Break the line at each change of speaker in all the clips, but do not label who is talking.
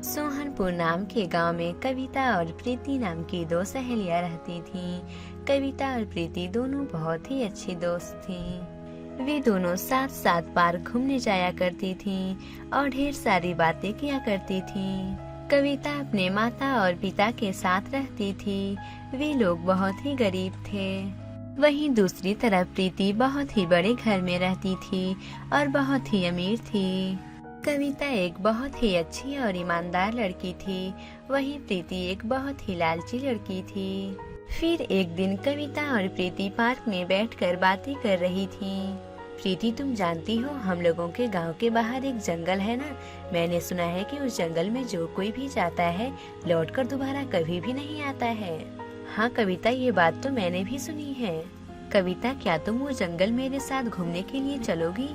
सोहनपुर नाम के गांव में कविता और प्रीति नाम की दो सहेलियां रहती थीं। कविता और प्रीति दोनों बहुत ही अच्छी दोस्त थीं। वे दोनों साथ साथ पार्क घूमने जाया करती थीं और ढेर सारी बातें किया करती थीं। कविता अपने माता और पिता के साथ रहती थी। वे लोग बहुत ही गरीब थे। वहीं दूसरी तरफ प्रीति बहुत ही बड़े घर में रहती थी और बहुत ही अमीर थी। कविता एक बहुत ही अच्छी और ईमानदार लड़की थी। वहीं प्रीति एक बहुत ही लालची लड़की थी। फिर एक दिन कविता और प्रीति पार्क में बैठकर बातें कर रही थीं। प्रीति, तुम जानती हो हम लोगों के गांव के बाहर एक जंगल है ना। मैंने सुना है कि उस जंगल में जो कोई भी जाता है लौटकर दोबारा कभी भी नहीं आता है। हाँ कविता, ये बात तो मैंने भी सुनी है। कविता, क्या तुम वो जंगल मेरे साथ घूमने के लिए चलोगी?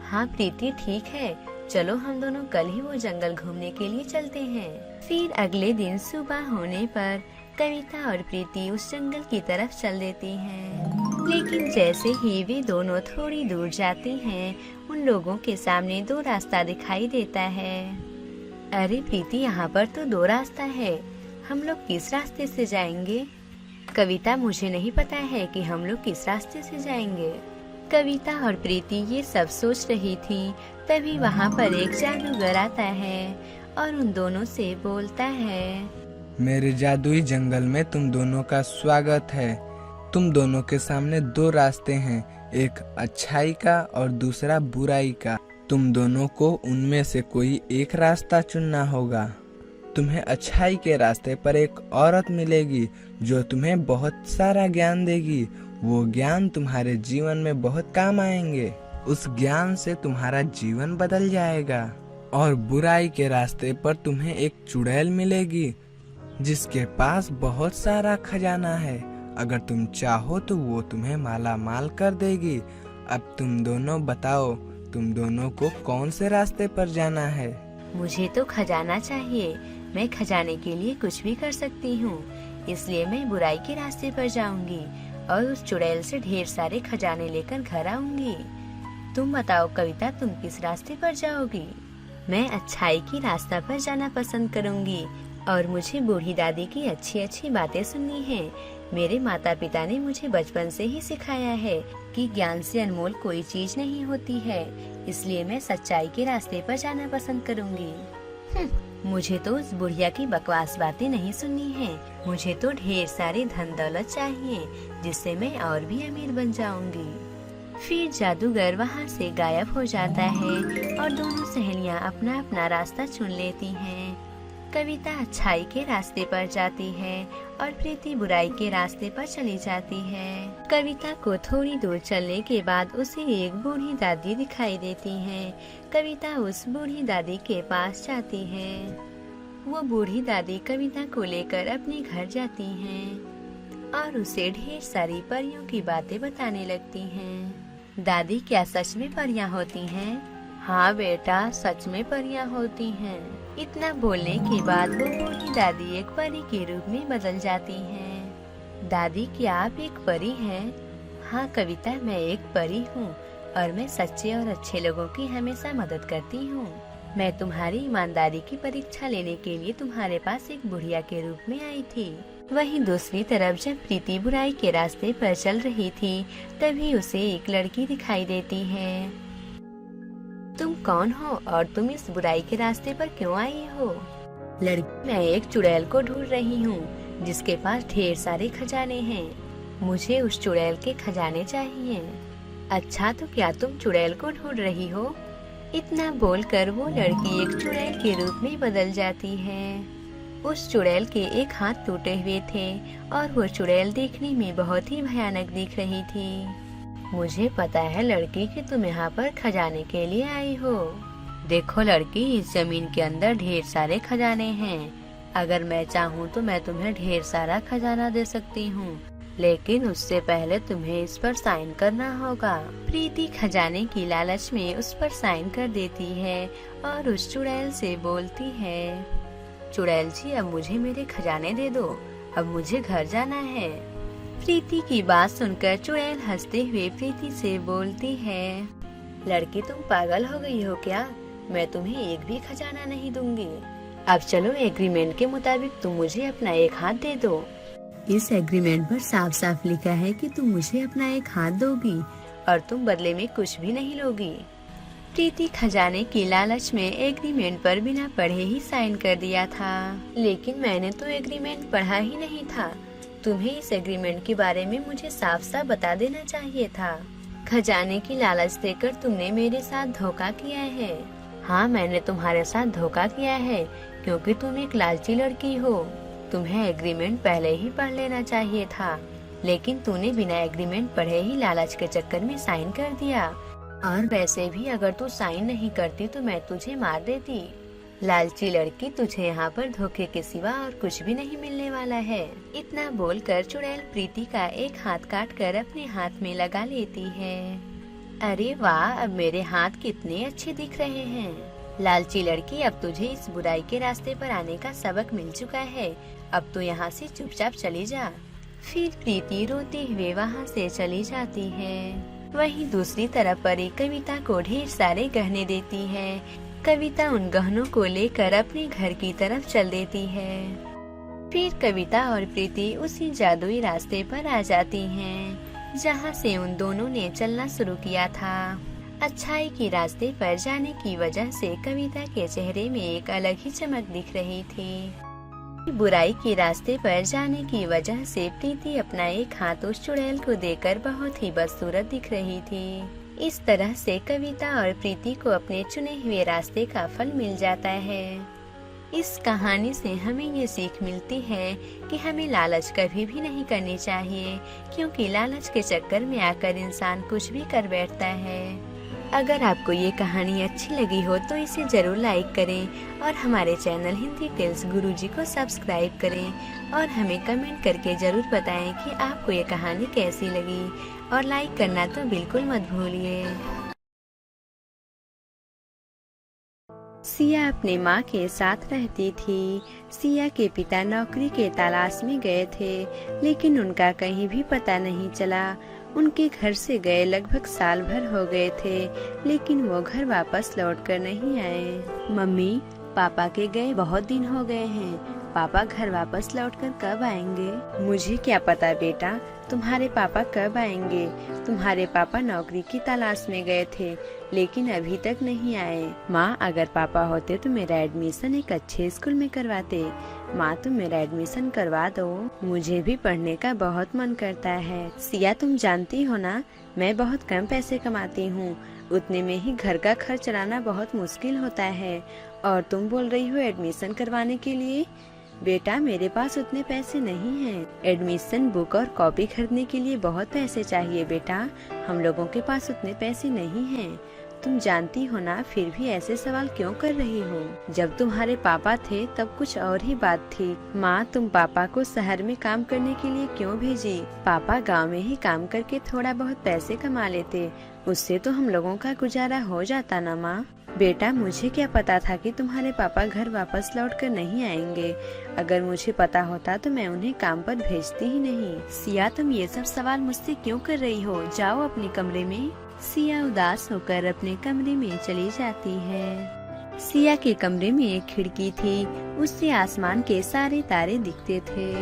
हाँ प्रीति, ठीक है, चलो हम दोनों कल ही वो जंगल घूमने के लिए चलते हैं। फिर अगले दिन सुबह होने पर कविता और प्रीति उस जंगल की तरफ चल देती हैं। लेकिन जैसे ही वे दोनों थोड़ी दूर जाती हैं, उन लोगों के सामने दो रास्ता दिखाई देता है। अरे प्रीति, यहाँ पर तो दो रास्ता है, हम लोग किस रास्ते से जाएंगे? कविता, मुझे नहीं पता है कि हम लोग किस रास्ते से जाएंगे। कविता और प्रीति ये सब सोच रही थी। तभी वहाँ पर एक जादूगर आता है और उन दोनों से बोलता है,
मेरे जादुई जंगल में तुम दोनों का स्वागत है। तुम दोनों के सामने दो रास्ते हैं, एक अच्छाई का और दूसरा बुराई का। तुम दोनों को उनमें से कोई एक रास्ता चुनना होगा। तुम्हें अच्छाई के रास्ते पर एक औरत मिलेगी जो तुम्हें बहुत सारा ज्ञान देगी। वो ज्ञान तुम्हारे जीवन में बहुत काम आएंगे। उस ज्ञान से तुम्हारा जीवन बदल जाएगा। और बुराई के रास्ते पर तुम्हें एक चुड़ैल मिलेगी जिसके पास बहुत सारा खजाना है। अगर तुम चाहो तो वो तुम्हें माला माल कर देगी। अब तुम दोनों बताओ, तुम दोनों को कौन से रास्ते पर जाना है?
मुझे तो खजाना चाहिए। मैं खजाने के लिए कुछ भी कर सकती हूँ, इसलिए मैं बुराई के रास्ते पर जाऊंगी और उस चुड़ैल से ढेर सारे खजाने लेकर घर आऊंगी। तुम बताओ कविता, तुम किस रास्ते पर जाओगी? मैं अच्छाई की रास्ता पर जाना पसंद करूंगी और मुझे बूढ़ी दादी की अच्छी अच्छी बातें सुननी है। मेरे माता पिता ने मुझे बचपन से ही सिखाया है कि ज्ञान से अनमोल कोई चीज नहीं होती है, इसलिए मैं सच्चाई के रास्ते पर जाना पसंद करूंगी। मुझे तो उस बुढ़िया की बकवास बातें नहीं सुननी है। मुझे तो ढेर सारी धन दौलत चाहिए जिससे मैं और भी अमीर बन जाऊंगी। फिर जादूगर वहाँ से गायब हो जाता है और दोनों सहेलियाँ अपना अपना रास्ता चुन लेती हैं। कविता अच्छाई के रास्ते पर जाती है और प्रीति बुराई के रास्ते पर चली जाती है। कविता को थोड़ी दूर चलने के बाद उसे एक बूढ़ी दादी दिखाई देती है। कविता उस बूढ़ी दादी के पास जाती है। वो बूढ़ी दादी कविता को लेकर अपने घर जाती हैं और उसे ढेर सारी परियों की बातें बताने लगती हैं। दादी, क्या सच में परियां होती हैं? हाँ बेटा, सच में परियां होती हैं। इतना बोलने के बाद वो बूढ़ी दादी एक परी के रूप में बदल जाती हैं। दादी, क्या आप एक परी हैं? हाँ कविता, मैं एक परी हूँ और मैं सच्चे और अच्छे लोगों की हमेशा मदद करती हूँ। मैं तुम्हारी ईमानदारी की परीक्षा लेने के लिए तुम्हारे पास एक बुढ़िया के रूप में आई थी। वहीं दूसरी तरफ जब प्रीति बुराई के रास्ते पर चल रही थी, तभी उसे एक लड़की दिखाई देती है। तुम कौन हो और तुम इस बुराई के रास्ते पर क्यों आई हो? लड़की, मैं एक चुड़ैल को ढूंढ रही हूँ जिसके पास ढेर सारे खजाने हैं। मुझे उस चुड़ैल के खजाने चाहिए। अच्छा, तो क्या तुम चुड़ैल को ढूंढ रही हो? इतना बोलकर वो लड़की एक चुड़ैल के रूप में बदल जाती है। उस चुड़ैल के एक हाथ टूटे हुए थे और वो चुड़ैल देखने में बहुत ही भयानक दिख रही थी। मुझे पता है लड़की कि तुम यहाँ पर खजाने के लिए आई हो। देखो लड़की, इस जमीन के अंदर ढेर सारे खजाने हैं। अगर मैं चाहूँ तो मैं तुम्हें ढेर सारा खजाना दे सकती हूँ, लेकिन उससे पहले तुम्हें इस पर साइन करना होगा। प्रीति खजाने की लालच में उस पर साइन कर देती है और उस चुड़ैल से बोलती है, चुड़ैल जी, अब मुझे मेरे खजाने दे दो, अब मुझे घर जाना है। प्रीति की बात सुनकर चुड़ैल हंसते हुए प्रीति से बोलती है, लड़की, तुम पागल हो गई हो क्या? मैं तुम्हें एक भी खजाना नहीं दूंगी। अब चलो एग्रीमेंट के मुताबिक तुम मुझे अपना एक हाथ दे दो। इस एग्रीमेंट पर साफ साफ लिखा है कि तुम मुझे अपना एक हाथ दोगी और तुम बदले में कुछ भी नहीं लोगी। प्रीति खजाने की लालच में एग्रीमेंट पर बिना पढ़े ही साइन कर दिया था, लेकिन मैंने तो एग्रीमेंट पढ़ा ही नहीं था। तुम्हें इस एग्रीमेंट के बारे में मुझे साफ साफ बता देना चाहिए था। खजाने की लालच देकर तुमने मेरे साथ धोखा किया है। हाँ, मैंने तुम्हारे साथ धोखा किया है क्योंकि तुम एक लालची लड़की हो। तुम्हें एग्रीमेंट पहले ही पढ़ लेना चाहिए था, लेकिन तूने बिना एग्रीमेंट पढ़े ही लालच के चक्कर में साइन कर दिया। और वैसे भी अगर तू साइन नहीं करती तो मैं तुझे मार देती। लालची लड़की, तुझे यहाँ पर धोखे के सिवा और कुछ भी नहीं मिलने वाला है। इतना बोलकर चुड़ैल प्रीति का एक हाथ काट कर अपने हाथ में लगा लेती है। अरे वाह, अब मेरे हाथ कितने अच्छे दिख रहे हैं। लालची लड़की, अब तुझे इस बुराई के रास्ते पर आने का सबक मिल चुका है। अब तो यहाँ से चुपचाप चली जा। फिर प्रीति रोते हुए वहाँ से चली जाती है। वहीं दूसरी तरफ परी कविता को ढेर सारे गहने देती है। कविता उन गहनों को लेकर अपने घर की तरफ चल देती है। फिर कविता और प्रीति उसी जादुई रास्ते पर आ जाती हैं, जहाँ से उन दोनों ने चलना शुरू किया था। अच्छाई के रास्ते पर जाने की वजह से कविता के चेहरे में एक अलग ही चमक दिख रही थी। बुराई के रास्ते पर जाने की वजह से प्रीति अपना एक हाथ उस चुड़ैल को देकर बहुत ही बदसूरत दिख रही थी। इस तरह से कविता और प्रीति को अपने चुने हुए रास्ते का फल मिल जाता है। इस कहानी से हमें ये सीख मिलती है कि हमें लालच कभी भी नहीं करनी चाहिए, क्योंकि लालच के चक्कर में आकर इंसान कुछ भी कर बैठता है। अगर आपको ये कहानी अच्छी लगी हो तो इसे जरूर लाइक करें और हमारे चैनल हिंदी टेल्स गुरुजी को सब्सक्राइब करें और हमें कमेंट करके जरूर बताएं कि आपको ये कहानी कैसी लगी, और लाइक करना तो बिल्कुल मत भूलिए। सिया अपने माँ के साथ रहती थी। सिया के पिता नौकरी के तलाश में गए थे, लेकिन उनका कहीं भी पता नहीं चला। उनके घर से गए लगभग साल भर हो गए थे, लेकिन वो घर वापस लौट कर नहीं आए। मम्मी, पापा के गए बहुत दिन हो गए हैं। पापा घर वापस लौटकर कब आएंगे? मुझे क्या पता बेटा, तुम्हारे पापा कब आएंगे। तुम्हारे पापा नौकरी की तलाश में गए थे, लेकिन अभी तक नहीं आए। माँ, अगर पापा होते तो मेरा एडमिशन एक अच्छे स्कूल में करवाते। माँ, तुम मेरा एडमिशन करवा दो, मुझे भी पढ़ने का बहुत मन करता है। सिया, तुम जानती हो ना, मैं बहुत कम पैसे कमाती हूँ, उतने में ही घर का खर्च चलाना बहुत मुश्किल होता है, और तुम बोल रही हो एडमिशन करवाने के लिए। बेटा, मेरे पास उतने पैसे नहीं हैं। एडमिशन बुक और कॉपी खरीदने के लिए बहुत पैसे चाहिए बेटा, हम लोगों के पास उतने पैसे नहीं हैं। तुम जानती हो ना, फिर भी ऐसे सवाल क्यों कर रही हो? जब तुम्हारे पापा थे तब कुछ और ही बात थी। माँ, तुम पापा को शहर में काम करने के लिए क्यों भेजी? पापा गांव में ही काम करके थोड़ा बहुत पैसे कमा लेते, उससे तो हम लोगों का गुजारा हो जाता ना माँ। बेटा, मुझे क्या पता था कि तुम्हारे पापा घर वापस लौट कर नहीं आएंगे। अगर मुझे पता होता तो मैं उन्हें काम पर भेजती ही नहीं। सिया, तुम ये सब सवाल मुझसे क्यों कर रही हो? जाओ अपने कमरे में। सिया उदास होकर अपने कमरे में चली जाती है। सिया के कमरे में एक खिड़की थी, उससे आसमान के सारे तारे दिखते थे।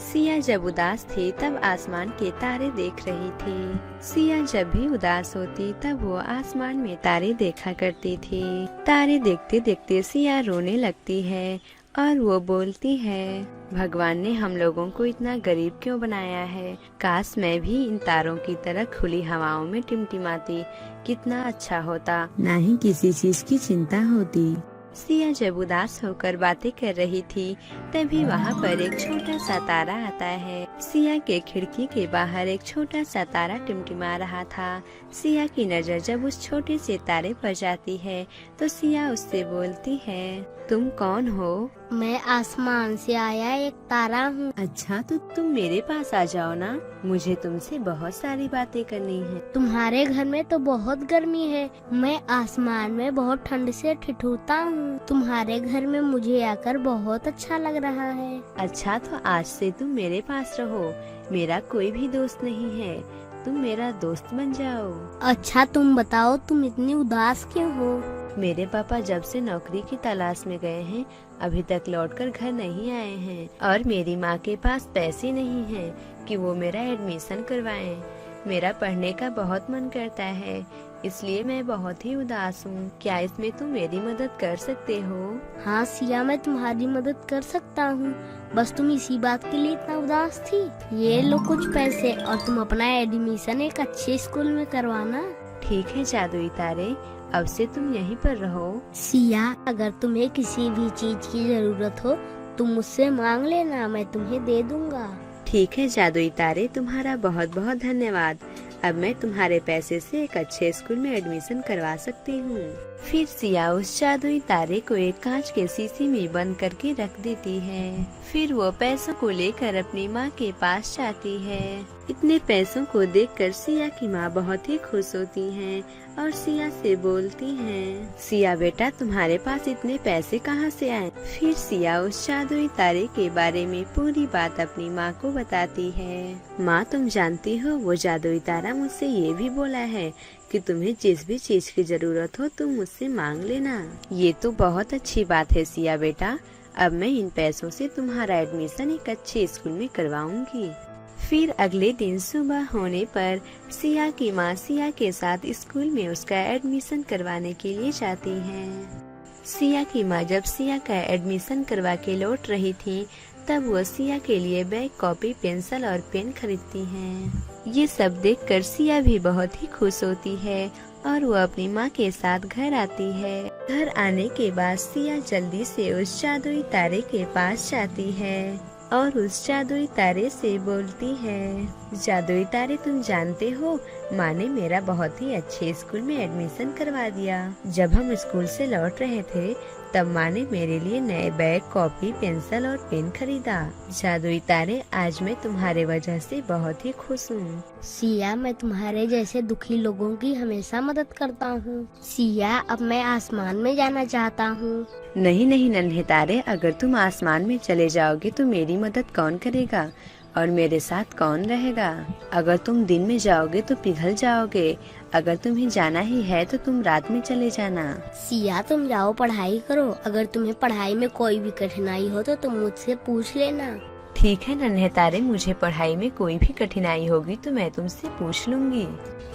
सिया जब उदास थी तब आसमान के तारे देख रही थी। सिया जब भी उदास होती तब वो आसमान में तारे देखा करती थी। तारे देखते देखते सिया रोने लगती है और वो बोलती है, भगवान ने हम लोगों को इतना गरीब क्यों बनाया है? काश मैं भी इन तारों की तरह खुली हवाओं में टिमटिमाती, कितना अच्छा होता, ना ही किसी चीज की चिंता होती। सिया जब उदास होकर बातें कर रही थी तभी वहाँ पर एक छोटा सा तारा आता है। सिया के खिड़की के बाहर एक छोटा सा तारा टिमटिमा रहा था। सिया की नजर जब उस छोटे से तारे पर जाती है तो सिया उससे बोलती है, तुम कौन हो?
मैं आसमान से आया एक तारा हूँ।
अच्छा, तो तुम मेरे पास आ जाओ ना, मुझे तुमसे बहुत सारी बातें करनी है।
तुम्हारे घर में तो बहुत गर्मी है, मैं आसमान में बहुत ठंड से ठिठुरता हूँ। तुम्हारे घर में मुझे आकर बहुत अच्छा लग रहा है।
अच्छा, तो आज से तुम मेरे पास रहो, मेरा कोई भी दोस्त नहीं है, तुम मेरा दोस्त बन जाओ।
अच्छा, तुम बताओ तुम इतनी उदास क्यों हो?
मेरे पापा जब से नौकरी की तलाश में गए हैं अभी तक लौटकर घर नहीं आए हैं और मेरी माँ के पास पैसे नहीं हैं कि वो मेरा एडमिशन करवाएं। मेरा पढ़ने का बहुत मन करता है, इसलिए मैं बहुत ही उदास हूँ। क्या इसमें तुम मेरी मदद कर सकते हो?
हाँ सिया, मैं तुम्हारी मदद कर सकता हूँ। बस तुम इसी बात के लिए इतना उदास थी। ये लो कुछ पैसे और तुम अपना एडमिशन एक अच्छे स्कूल में करवाना।
ठीक है जादुई तारे, अब से तुम यहीं पर रहो।
सिया, अगर तुम्हें किसी भी चीज की जरूरत हो तुम मुझसे मांग लेना, मैं तुम्हें दे दूंगा।
ठीक है जादुई तारे, तुम्हारा बहुत बहुत धन्यवाद। अब मैं तुम्हारे पैसे से एक अच्छे स्कूल में एडमिशन करवा सकती हूँ। फिर सिया उस जादुई तारे को एक कांच के शीशे में बंद करके रख देती है। फिर वो पैसों को लेकर अपनी माँ के पास जाती है। इतने पैसों को देखकर सिया की माँ बहुत ही खुश होती हैं और सिया से बोलती हैं, सिया बेटा तुम्हारे पास इतने पैसे कहाँ से आए? फिर सिया उस जादुई तारे के बारे में पूरी बात अपनी माँ को बताती है। माँ तुम जानती हो वो जादुई तारा मुझसे ये भी बोला है कि तुम्हें जिस भी चीज की जरूरत हो तुम मुझसे मांग लेना। ये तो बहुत अच्छी बात है सिया बेटा, अब मैं इन पैसों से तुम्हारा एडमिशन एक अच्छे स्कूल में करवाऊंगी। फिर अगले दिन सुबह होने पर सिया की माँ सिया के साथ स्कूल में उसका एडमिशन करवाने के लिए जाती हैं। सिया की माँ जब सिया का एडमिशन करवा के लौट रही थी तब वो सिया के लिए बैग, कॉपी, पेंसिल और पेन खरीदती हैं। ये सब देखकर सिया भी बहुत ही खुश होती है और वो अपनी माँ के साथ घर आती है। घर आने के बाद सिया जल्दी से उस जादुई तारे के पास जाती है और उस जादुई तारे से बोलती है, जादुई तारे तुम जानते हो माँ ने मेरा बहुत ही अच्छे स्कूल में एडमिशन करवा दिया। जब हम स्कूल से लौट रहे थे तब माँ ने मेरे लिए नए बैग, कॉपी, पेंसिल और पेन खरीदा। जादुई तारे आज मैं तुम्हारे वजह से बहुत ही खुश हूँ।
सिया, मैं तुम्हारे जैसे दुखी लोगों की हमेशा मदद करता हूँ। सिया, अब मैं आसमान में जाना चाहता हूँ।
नहीं नहीं नन्हे तारे, अगर तुम आसमान में चले जाओगे तो मेरी मदद कौन करेगा और मेरे साथ कौन रहेगा? अगर तुम दिन में जाओगे तो पिघल जाओगे, अगर तुम्हें जाना ही है तो तुम रात में चले जाना।
सिया, तुम जाओ पढ़ाई करो। अगर तुम्हें पढ़ाई में कोई भी कठिनाई हो तो तुम मुझसे पूछ लेना।
ठीक है नन्हे तारे, मुझे पढ़ाई में कोई भी कठिनाई होगी तो मैं तुमसे पूछ लूंगी।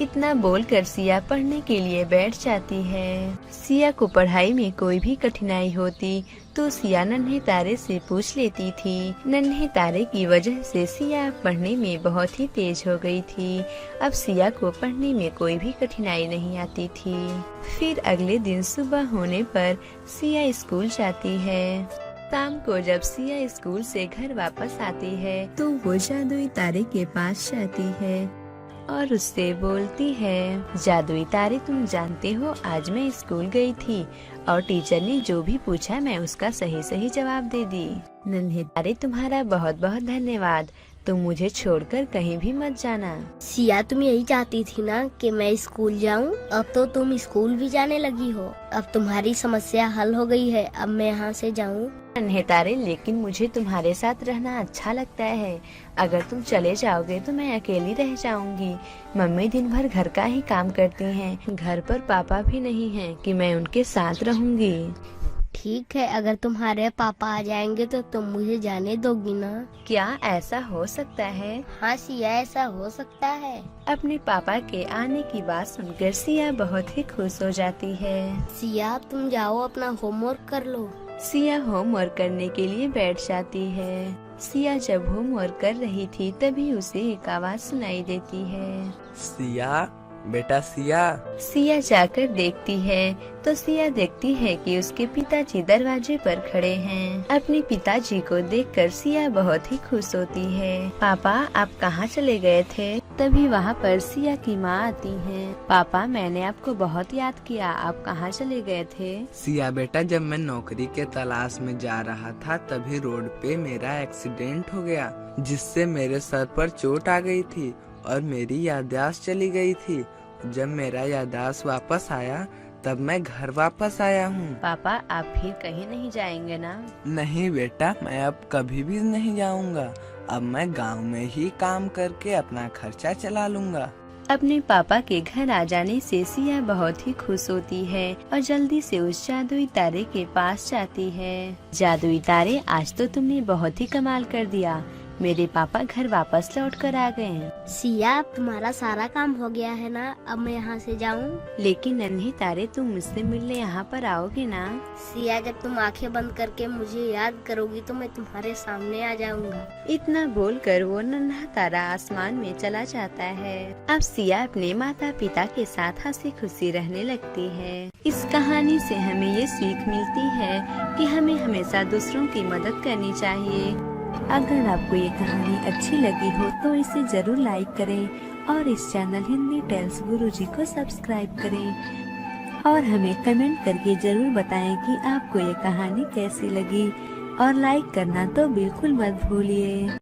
इतना बोलकर सिया पढ़ने के लिए बैठ जाती है। सिया को पढ़ाई में कोई भी कठिनाई होती तो सिया नन्हे तारे से पूछ लेती थी। नन्हे तारे की वजह से सिया पढ़ने में बहुत ही तेज हो गई थी। अब सिया को पढ़ने में कोई भी कठिनाई नहीं आती थी। फिर अगले दिन सुबह होने पर सिया स्कूल जाती है। शाम को जब सिया स्कूल से घर वापस आती है तो वो जादुई तारे के पास जाती है और उससे बोलती है, जादुई तारे तुम जानते हो आज मैं स्कूल गई थी और टीचर ने जो भी पूछा मैं उसका सही सही जवाब दे दी। नन्हे तारे तुम्हारा बहुत बहुत धन्यवाद, तुम मुझे छोड़कर कहीं भी मत जाना।
सिया, तुम यही चाहती थी ना कि मैं स्कूल जाऊं? अब तो तुम स्कूल भी जाने लगी हो। अब तुम्हारी समस्या हल हो गई है, अब मैं यहाँ से जाऊं?
नन्हे तारे, लेकिन मुझे तुम्हारे साथ रहना अच्छा लगता है। अगर तुम चले जाओगे तो मैं अकेली रह जाऊंगी। मम्मी दिन भर घर का ही काम करती हैं। घर पर पापा भी नहीं हैं कि मैं उनके साथ रहूंगी।
ठीक है, अगर तुम्हारे पापा आ जाएंगे तो तुम मुझे जाने दोगी ना?
क्या ऐसा हो सकता है?
हाँ सिया, ऐसा हो सकता है।
अपने पापा के आने की बात सुनकर सिया बहुत ही खुश हो जाती है।
सिया, तुम जाओ अपना होमवर्क कर लो।
सिया होमवर्क करने के लिए बैठ जाती है। सिया जब होमवर्क कर रही थी तभी उसे एक आवाज सुनाई देती है,
सिया बेटा सिया।
सिया जाकर देखती है तो सिया देखती है कि उसके पिताजी दरवाजे पर खड़े हैं। अपने पिताजी को देखकर सिया बहुत ही खुश होती है। पापा आप कहाँ चले गए थे? तभी वहाँ पर सिया की माँ आती है। पापा मैंने आपको बहुत याद किया, आप कहाँ चले गए थे?
सिया बेटा, जब मैं नौकरी के तलाश में जा रहा था तभी रोड पे मेरा एक्सीडेंट हो गया जिससे मेरे सर पर चोट आ गई थी और मेरी याददाश्त चली गई थी। जब मेरा याददाश्त वापस आया तब मैं घर वापस आया हूँ।
पापा आप फिर कहीं नहीं जाएंगे ना?
नहीं बेटा, मैं अब कभी भी नहीं जाऊँगा। अब मैं गांव में ही काम करके अपना खर्चा चला लूँगा।
अपने पापा के घर आ जाने से सिया बहुत ही खुश होती है और जल्दी से उस जादुई तारे के पास जाती है। जादुई तारे, आज तो तुमने बहुत ही कमाल कर दिया। मेरे पापा घर वापस लौट कर आ गए हैं।
सिया, अब तुम्हारा सारा काम हो गया है ना, अब मैं यहाँ से जाऊँ?
लेकिन नन्हे तारे, तुम मुझसे मिलने यहाँ पर आओगे ना?
सिया, जब तुम आंखें बंद करके मुझे याद करोगी तो मैं तुम्हारे सामने आ जाऊंगा।
इतना बोलकर वो नन्हा तारा आसमान में चला जाता है। अब सिया अपने माता पिता के साथ हंसी खुशी रहने लगती है। इस कहानी से हमें ये सीख मिलती है कि हमें हमेशा दूसरों की मदद करनी चाहिए। अगर आपको ये कहानी अच्छी लगी हो तो इसे जरूर लाइक करें और इस चैनल हिंदी टेल्स गुरुजी को सब्सक्राइब करें और हमें कमेंट करके जरूर बताएं कि आपको ये कहानी कैसी लगी और लाइक करना तो बिल्कुल मत भूलिए।